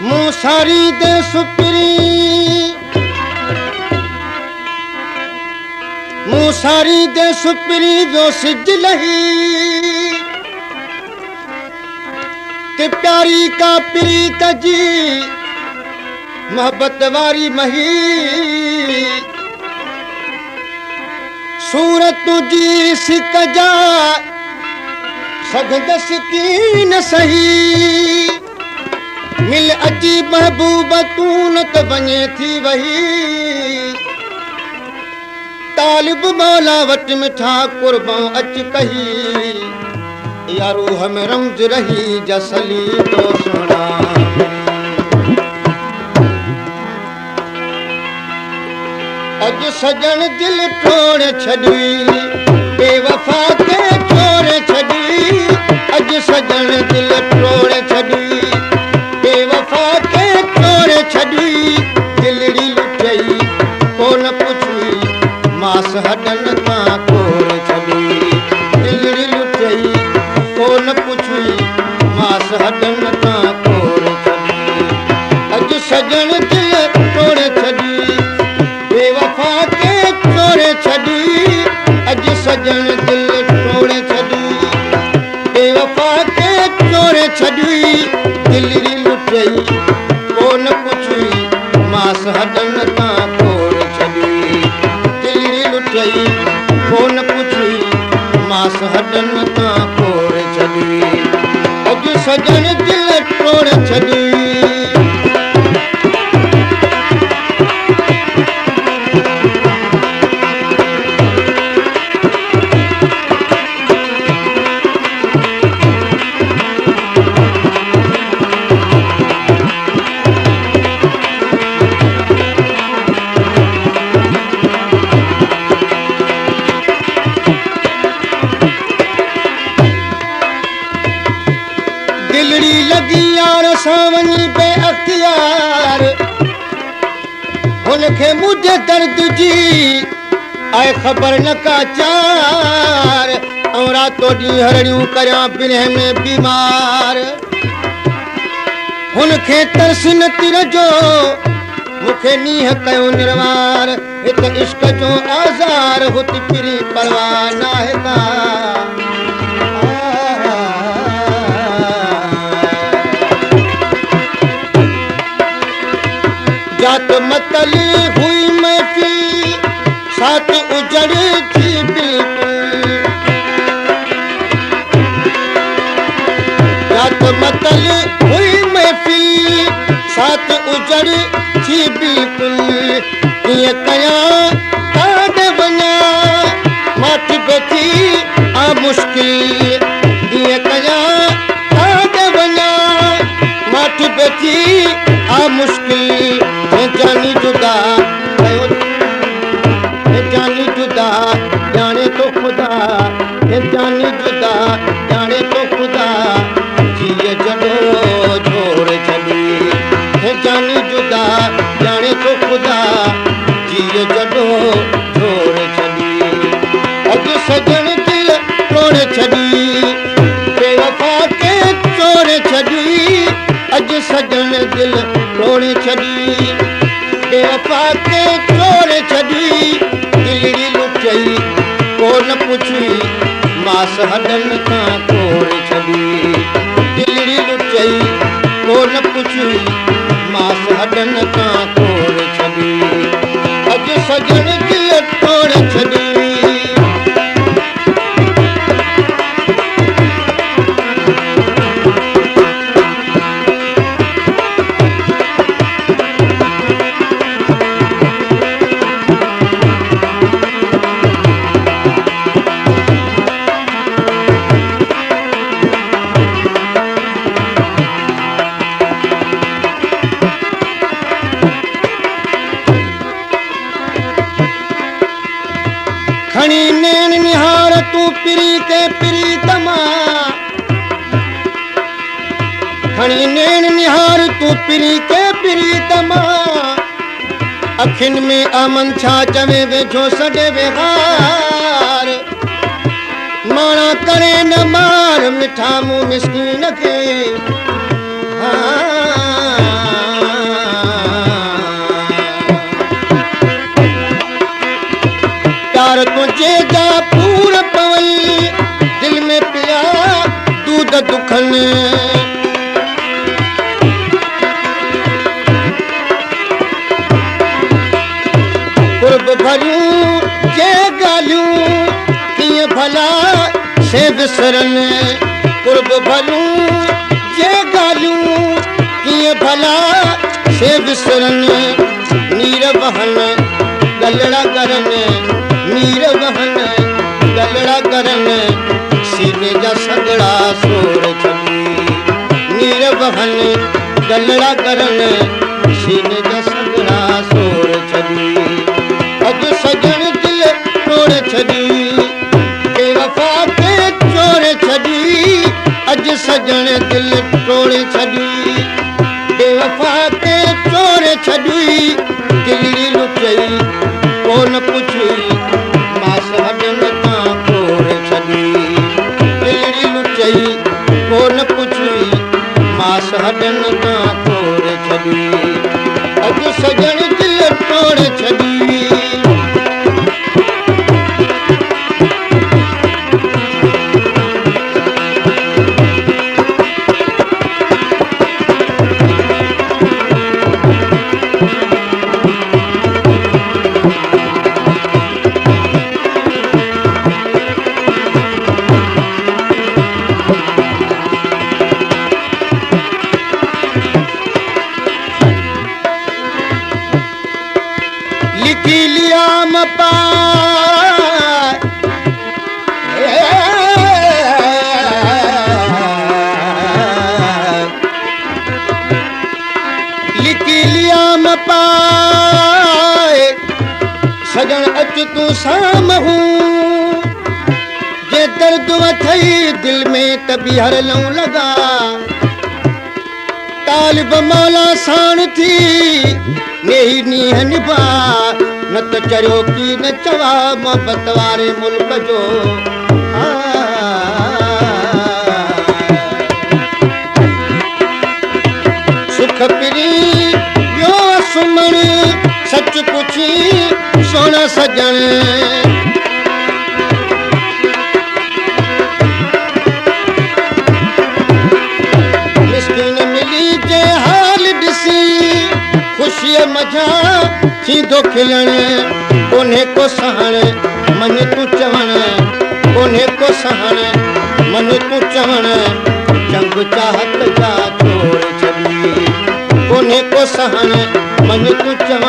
मूसारी दे सुपरी मूसारी दे सुपरी वो सिज लही ते प्यारी का प्रीत जी मोहब्बत वारी मही सूरत तुझी सिक जा सगदस की न सही मिल अजी महबूब तू न त वञे थी वही तालिब मौला वट मिठा कुर्बां अच कही या रूह में रमज रही जसली तो सुना अज सजन दिल तोड़ छड़ी बेवफा के छोड़ छड़ी अज सजन दिल तोड़ छड़ी बेवफा के छोड़ छड़ी दिलड़ी लुटई कोन पुछी मास हडन ता कोर छड़ी दिलड़ी लुटई कोन पुछी मास हडन ता कोर छड़ी अज सजन दिल तोड़ छड़ी बेवफा के छोड़ छड़ी अज सजन दिल तोड़ छड़ी बेवफा के छोड़ छड़ी दिलड़ी लुटई कोन पुछी मास हडन ता कोर छड़ी दिलड़ी लुटई कोन पुछी मास हडन ता कोर छड़ी अज सजन दिल तोड़ छड़ी दिलड़ी लगी यार सावनी पे अख्तियार उनके मुझे दर्द जी आए खबर न का चार और रातों डी हरणियों करिया बिन्ह में बीमार उनके तरस न तिर जो मुखे नीह कयो निर्वार हित इश्क जो आज़ार हुत पिरी परवाह नाहे का जात मतली हुई महफिल साथ उजड़ थी बिल्कुल जात मतली हुई महफिल साथ उजड़ थी बिल्कुल ये कया काद बना माठ बैठी आ मुश्किल ये कया काद बना माठ बैठी आ मुश्किल जानी जुदा जानी जुदा जाने तो खुदा जानी जुदा जाने तो खुदा जिए जडो छोड़ छड़ी जानी जुदा जाने तो खुदा जिए जडो छोड़ छड़ी अज सजन दिल तोड़ छड़ी बेवफा के छोड़ छड़ी अज सजन दिल तोड़ छड़ी बेवफा के छोड़ छड़ी दिलड़ी लुटई कोन पुछी मास हडन का कोर छड़ी दिलड़ी लुटई कोन पुछी मास हडन का कोर छड़ी अज सजन दिल तोड़ छड़ी खणी नैन निहार तू पिरी के प्रीतमा खणी नैन निहार तूं पिरी के पिरी तमा अखियुनि में आमन छा चवे वेझो सॾे वेहार माणा करे न मार मिठा मूं मिसकीन खे प्यार तुंहिंजे जा पूर पवई दिल में पिया दूध दुखनि कुर्ब भरियूं जे ॻाल्हियूं कीअं भला से विसरनि कुर्ब भरियूं जे ॻाल्हियूं कीअं भला से विसरनि नीर वहनि गलड़ा करनि नीर वहनि गलड़ा करनि सीने जा सगड़ा सोर छॾी नीर वहनि गलड़ा करनि सीने जा सगड़ा सोर छॾी अॼु सजण दिल तोड़े छॾी बेवफा खे चोरे छॾी अॼु सजण दिल तोड़े छॾी बेवफा खे चोरे छॾी दिलड़ी लुचई कोन पुछी मास हॾनि तां कोरे छॾी दिलड़ी लुचई कोन पुछी मास हॾनि तां कोरे छॾी अॼु सजण दिल तोड़े छॾी लिखी लिया मपा लिखी लिया मपा सजण अच तूं साम्हूं जे दर्द वथई दिल में त बीहर लऊं लॻा तालिब मौला साण थी नेही नीह निभा न त चरियो की न चवा मोहबत वारे मुल्क जो सुख पिरी यो सुमण सच पुछी सोना सजण मिसकिन मिली जे हाल ॾिसी ख़ुशीअ मज़ा थींदो खिलण कोन्हे को सहण मन तूं चवण कोन्हे को सहण मन तूं चवण जंग चाहत जा छोड़ छॾी कोन्हे को सहण मन तूं चवण